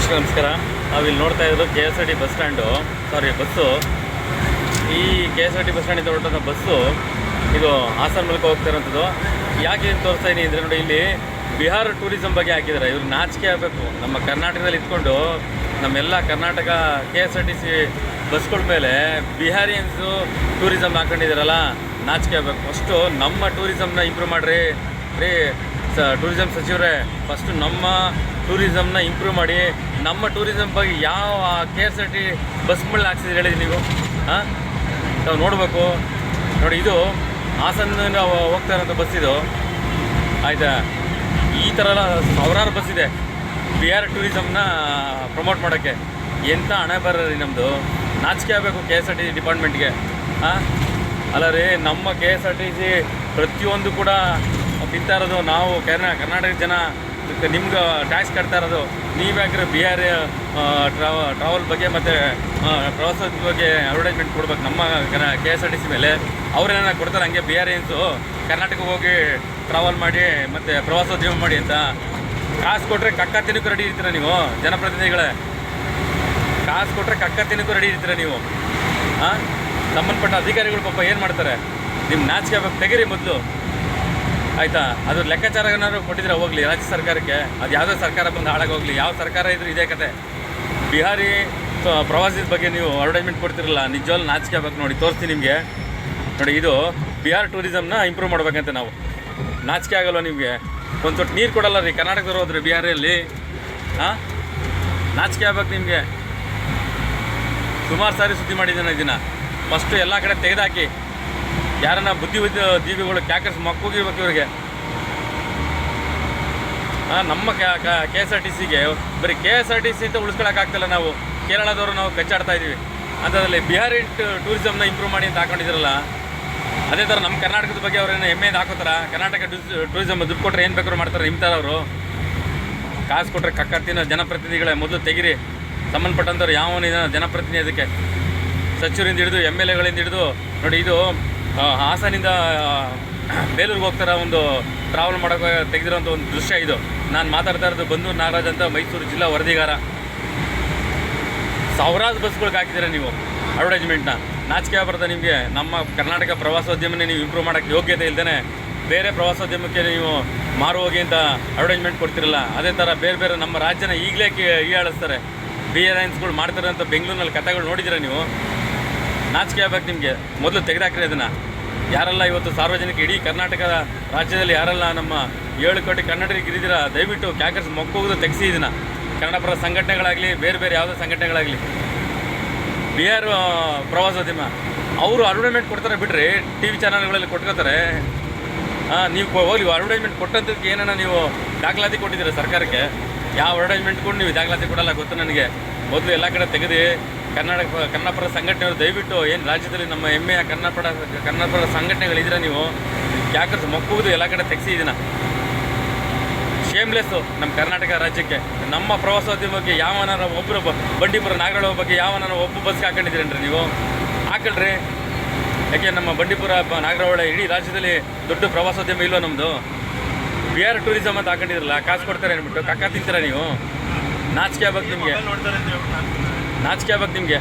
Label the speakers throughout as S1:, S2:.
S1: ಎಲ್ರಿಗೂ ನಮಸ್ಕಾರ. ನಾವಿಲ್ಲಿ ನೋಡ್ತಾ ಇರೋದು KSRT ಬಸ್ ಸ್ಟ್ಯಾಂಡು, ಬಸ್ಸು. ಈ KSRT ಬಸ್ ಸ್ಟ್ಯಾಂಡಿಂದ ಹೊರಟಂಥ ಬಸ್ಸು ಇದು ಹಾಸನ ಮೂಲಕ ಹೋಗ್ತಾ ಇರೋಂಥದ್ದು. ಯಾಕೆ ತೋರಿಸ್ತಾ ಇದ್ದೀನಿ ಅಂದರೆ ನೋಡಿ, ಇಲ್ಲಿ ಬಿಹಾರ ಟೂರಿಸಂ ಬಗ್ಗೆ ಹಾಕಿದ್ದಾರೆ. ಇವ್ರು ನಾಚಿಕೆ ಆಗಬೇಕು. ನಮ್ಮ ಕರ್ನಾಟಕದಲ್ಲಿ ಇದ್ಕೊಂಡು ನಮ್ಮೆಲ್ಲ ಕರ್ನಾಟಕ KSRTC ಬಸ್ಗಳ ಮೇಲೆ ಬಿಹಾರಿಯನ್ಸು ಟೂರಿಸಮ್ ಹಾಕೊಂಡಿದ್ದಾರಲ್ಲ, ನಾಚಿಕೆ ಆಗಬೇಕು. ಫಸ್ಟು ನಮ್ಮ ಟೂರಿಸಮ್ನ ಇಂಪ್ರೂವ್ ಮಾಡಿರಿ ಟೂರಿಸಮ್ ಸಚಿವರೇ. ಫಸ್ಟು ನಮ್ಮ ಟೂರಿಸಮ್ನ ಇಂಪ್ರೂವ್ ಮಾಡಿ. ನಮ್ಮ ಟೂರಿಸಮ್ ಬಗ್ಗೆ ಯಾವ KSRT ಬಸ್ಗಳನ್ನ ಹಾಕ್ಸಿದ್ರೆ ಹೇಳಿದ್ರಿ ನೀವು? ನಾವು ನೋಡಬೇಕು. ನೋಡಿ, ಇದು ಹಾಸನದಿಂದ ಹೋಗ್ತಾ ಇರೋಂಥ ಬಸ್ ಇದು, ಆಯಿತಾ? ಈ ಥರ ಎಲ್ಲ ಸಾವಿರಾರು ಬಸ್ ಇದೆ ಬಿಹಾರ್ ಟೂರಿಸಮ್ನ ಪ್ರಮೋಟ್ ಮಾಡೋಕ್ಕೆ. ಎಂಥ ಹಣೆ ಬರೋರಿ ನಮ್ಮದು. ನಾಚಿಕೆ ಆಗಬೇಕು KSRT ಡಿಪಾರ್ಟ್ಮೆಂಟ್ಗೆ. ಅಲ್ಲ ರೀ, ನಮ್ಮ KSRTC ಪ್ರತಿಯೊಂದು ಕೂಡ ತಿಂತಾ ಇರೋದು ನಾವು ಕರ್ನಾಟಕ ಜನ. ನಿಮ್ಗೆ ಟ್ಯಾಕ್ಸ್ ಕಟ್ತಾ ಇರೋದು ನೀವ್ಯಾಕ್ರೆ ಬಿಹಾರ್ ಟ್ರಾವೆಲ್ ಬಗ್ಗೆ ಮತ್ತು ಪ್ರವಾಸೋದ್ಯಮ ಬಗ್ಗೆ ಅಡ್ವರ್ಟೈಸ್ಮೆಂಟ್ ಕೊಡ್ಬೇಕು ನಮ್ಮ KSRTC ಮೇಲೆ. ಅವ್ರೇನ ಕೊಡ್ತಾರೆ ಹಂಗೆ ಬಿಹಾರಿಯನ್ಸು ಕರ್ನಾಟಕಕ್ಕೆ ಹೋಗಿ ಟ್ರಾವೆಲ್ ಮಾಡಿ ಮತ್ತು ಪ್ರವಾಸೋದ್ಯಮ ಮಾಡಿ ಅಂತ. ಕಾಸು ಕೊಟ್ಟರೆ ಕಕ್ಕ ತಿನ್ನಕ್ಕೂ ರೆಡಿ ಇರ್ತೀರ ನೀವು ಜನಪ್ರತಿನಿಧಿಗಳೇ. ಕಾಸು ಕೊಟ್ಟರೆ ಕಕ್ಕ ತಿನ್ನಕ್ಕೂ ರೆಡಿ ಇರ್ತೀರ ನೀವು. ಸಂಬಂಧಪಟ್ಟ ಅಧಿಕಾರಿಗಳು ಪಾಪ ಏನು ಮಾಡ್ತಾರೆ? ನಿಮ್ಮ ನಾಚಿಕೆ ಆಗಬೇಕು, ತೆಗೀರಿ ಮೊದಲು, ಆಯಿತಾ? ಅದ್ರ ಲೆಕ್ಕಾಚಾರನಾದ್ರು ಕೊಟ್ಟಿದ್ರೆ ಹೋಗಲಿ ರಾಜ್ಯ ಸರ್ಕಾರಕ್ಕೆ. ಅದು ಯಾವುದೋ ಸರ್ಕಾರ ಬಂದು ಹಾಳಾಗೋಗಲಿ. ಯಾವ ಸರ್ಕಾರ ಇದ್ರೂ ಇದೇ ಕತೆ. ಬಿಹಾರಿ ಪ್ರವಾಸದ ಬಗ್ಗೆ ನೀವು ಅಡ್ವರ್ಟೈಸ್ಮೆಂಟ್ ಕೊಡ್ತಿರಲ್ಲ, ನಿಜವಾಗ್ಲೂ ನಾಚಿಕೆ ಆಗಬೇಕು. ನೋಡಿ, ತೋರಿಸ್ತೀನಿ ನಿಮಗೆ. ನೋಡಿ, ಇದು ಬಿಹಾರ್ ಟೂರಿಸಮ್ನ ಇಂಪ್ರೂವ್ ಮಾಡ್ಬೇಕಂತ ನಾವು. ನಾಚಿಕೆ ಆಗಲ್ವ ನಿಮಗೆ? ಒಂದು ತೊಟ್ಟು ನೀರು ಕೊಡಲ್ಲ ರೀ ಕರ್ನಾಟಕದವ್ರು ಹೋದ್ರಿ ಬಿಹಾರಿಯಲ್ಲಿ. ನಾಚಿಕೆ ಆಗ್ಬೇಕು ನಿಮಗೆ. ಸುಮಾರು ಸಾರಿ ಸುದ್ದಿ ಮಾಡಿದ್ದೀನಿ ಇದನ್ನು. ಫಸ್ಟು ಎಲ್ಲ ಕಡೆ ತೆಗೆದಾಕಿ. ಯಾರನ್ನ ಬುದ್ಧಿವಂತ ಜೀವಿಗಳು ಕ್ಯಾಕರ್ಸ್ ಮಕ್ಕೋಗಿರ್ಬೇಕು ಇವ್ರಿಗೆ. ನಮ್ಮ KSRTCಗೆ ಬರೀ KSRTC ಅಂತ ಉಳಿಸ್ಕೊಳಕ್ಕಾಗ್ತಿಲ್ಲ ನಾವು. ಕೇರಳದವರು ನಾವು ಕಚ್ಚಾಡ್ತಾ ಇದ್ದೀವಿ. ಅಂಥದ್ರಲ್ಲಿ ಬಿಹಾರಿ ಟೂರಿಸಮ್ನ ಇಂಪ್ರೂವ್ ಮಾಡಿ ಅಂತ ಹಾಕೊಂಡಿದ್ರಲ್ಲ, ಅದೇ ಥರ ನಮ್ಮ ಕರ್ನಾಟಕದ ಬಗ್ಗೆ ಅವ್ರೇನು ಹೆಮ್ಮೆಯಿಂದ ಹಾಕೋತಾರ? ಕರ್ನಾಟಕ ಟೂರಿಸಮ್ ದುಡ್ಡು ಕೊಟ್ಟರೆ ಏನು ಬೇಕಾದ್ರೂ ಮಾಡ್ತಾರೆ ನಿಮ್ಮ ಥರ ಅವರು. ಕಾಸು ಕೊಟ್ಟರೆ ಕಕ್ಕತ್ತಿನ ಜನಪ್ರತಿನಿಧಿಗಳೇ ಮೊದಲು ತೆಗಿರಿ. ಸಂಬಂಧಪಟ್ಟಂಥವ್ರು ಯಾವನಿದ ಜನಪ್ರತಿನಿಧಿ, ಅದಕ್ಕೆ ಸಚಿವರಿಂದ ಹಿಡಿದು MLAಗಳಿಂದ ಹಿಡಿದು. ನೋಡಿ, ಇದು ಹಾಸನಿಂದ ಬೇಲೂರಿಗೆ ಹೋಗ್ತಾರ ಒಂದು ಟ್ರಾವೆಲ್ ಮಾಡೋಕೆ ತೆಗೆದಿರೋಂಥ ಒಂದು ದೃಶ್ಯ ಇದು. ನಾನು ಮಾತಾಡ್ತಾ ಇರೋದು ಬಂದೂರು ನಾಗರಾಜ್ ಅಂತ, ಮೈಸೂರು ಜಿಲ್ಲಾ ವರದಿಗಾರ. ಸಾವಿರಾರು ಬಸ್ಗಳಿಗೆ ಹಾಕಿದ್ದೀರ ನೀವು ಅಡ್ವರ್ಟೈಸ್ಮೆಂಟ್ನ. ನಾಚಿಕೆ ಬರ್ತದೆ ನಿಮಗೆ. ನಮ್ಮ ಕರ್ನಾಟಕ ಪ್ರವಾಸೋದ್ಯಮನೇ ನೀವು ಇಂಪ್ರೂವ್ ಮಾಡೋಕ್ಕೆ ಯೋಗ್ಯತೆ ಇಲ್ಲದೇ ಬೇರೆ ಪ್ರವಾಸೋದ್ಯಮಕ್ಕೆ ನೀವು ಮಾರು ಹೋಗಿ ಅಂತ ಅಡ್ವರ್ಟೈಸ್ಮೆಂಟ್ ಕೊಡ್ತಿರಲ್ಲ. ಅದೇ ಥರ ಬೇರೆ ಬೇರೆ ನಮ್ಮ ರಾಜ್ಯನ ಈಗಲೇ ಹೀಯಾಳಿಸ್ತಾರೆ. BRINSಗಳು ಮಾಡ್ತಾರೆ ಅಂತ ಬೆಂಗಳೂರಿನಲ್ಲಿ ಕಥೆಗಳು ನೋಡಿದ್ದೀರ ನೀವು. ನಾಚಿಕೆ ಆಗ್ಬೇಕು ನಿಮಗೆ. ಮೊದಲು ತೆಗೆದಾಕ್ರಿ ಅದನ್ನು. ಯಾರೆಲ್ಲ ಇವತ್ತು ಸಾರ್ವಜನಿಕ ಇಡೀ ಕರ್ನಾಟಕ ರಾಜ್ಯದಲ್ಲಿ ಯಾರೆಲ್ಲ ನಮ್ಮ 7 ಕೋಟಿ ಕನ್ನಡಿಗರಿದ್ದೀರ, ದಯವಿಟ್ಟು ಕ್ಯಾಕರ್ಸ್ ಮೊಕ್ಕೋದು ತೆಗೆಸಿ ಇದನ್ನು. ಕನ್ನಡಪರ ಸಂಘಟನೆಗಳಾಗಲಿ, ಬೇರೆ ಬೇರೆ ಯಾವುದೇ ಸಂಘಟನೆಗಳಾಗಲಿ, ಬಿಹಾರ್ ಪ್ರವಾಸೋದ್ಯಮ ಅವರು ಅಡ್ವರ್ಟೈಸ್ಮೆಂಟ್ ಕೊಡ್ತಾರೆ ಬಿಡ್ರಿ. TV ಚಾನಲ್ಗಳಲ್ಲಿ ಕೊಟ್ಕೋತಾರೆ. ನೀವು ಹೋಗಿ ಅಡ್ವರ್ಟೈಸ್ಮೆಂಟ್ ಕೊಟ್ಟಂಥದ್ದಕ್ಕೆ ಏನನ್ನ ನೀವು ದಾಖಲಾತಿ ಕೊಟ್ಟಿದ್ದೀರ ಸರ್ಕಾರಕ್ಕೆ? ಯಾವ ಅಡ್ವರ್ಟೈಸ್ಮೆಂಟ್ ಕೂಡ ನೀವು ದಾಖಲಾತಿ ಕೊಡಲ್ಲ, ಗೊತ್ತು ನನಗೆ. ಮೊದಲು ಎಲ್ಲ ಕಡೆ ತೆಗೆದು ಕನ್ನಡಪರ ಸಂಘಟನೆಗಳು ದಯವಿಟ್ಟು ಏನು ರಾಜ್ಯದಲ್ಲಿ ನಮ್ಮ ಹೆಮ್ಮೆಯ ಕನ್ನಡಪರ ಸಂಘಟನೆಗಳಿದ್ರೆ ನೀವು ಕ್ಯಾಕರ್ಸ್ ಮೊಕ್ಕುವುದು ಎಲ್ಲ ಕಡೆ ತೆಗೆಸಿ ಇದನ್ನು. ಶೇಮ್ಲೆಸ್ಸು ನಮ್ಮ ಕರ್ನಾಟಕ ರಾಜ್ಯಕ್ಕೆ. ನಮ್ಮ ಪ್ರವಾಸೋದ್ಯಮಕ್ಕೆ ಯಾವನಾರ ಒಬ್ಬರು ಬಂಡೀಪುರ ನಾಗರಾಳ ಬಗ್ಗೆ ಯಾವನಾರ ಒಬ್ಬ ಬಸ್ಗೆ ಹಾಕೊಂಡಿದ್ದೀರೇನ್ರಿ ನೀವು? ಹಾಕಲ್ರಿ. ಯಾಕೆ ನಮ್ಮ ಬಂಡೀಪುರ ನಾಗರಾಳ ಇಡೀ ರಾಜ್ಯದಲ್ಲಿ ದೊಡ್ಡ ಪ್ರವಾಸೋದ್ಯಮ ಇಲ್ವೋ ನಮ್ಮದು? ಬಿಹಾರ್ ಟೂರಿಸಮ್ ಅಂತ ಹಾಕೊಂಡಿದ್ರಲ್ಲ, ಕಾಸು ಕೊಡ್ತಾರೆ ಅಂದ್ಬಿಟ್ಟು ಕಕ್ಕ ತಿಂತೀರ ನೀವು. ನಾಚಿಕೆ ಆಗ್ಬೇಕು ನಿಮಗೆ. ನಾಚಿಕೆ ಆಗ್ಬೇಕು ನಿಮಗೆ.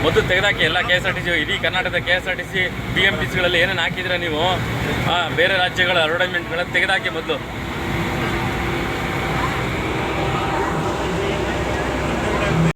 S1: ಮೊದಲು ತೆಗೆದಾಕಿ ಎಲ್ಲ KSRTC, ಇಡೀ ಕರ್ನಾಟಕದ KSRTC BMTCಗಳಲ್ಲಿ ಏನೇನು ಹಾಕಿದ್ರೆ ನೀವು ಬೇರೆ ರಾಜ್ಯಗಳ ಅಡ್ವರ್ಟೈಸ್ಮೆಂಟ್ಗಳನ್ನು ತೆಗೆದಾಕಿ ಮೊದಲು.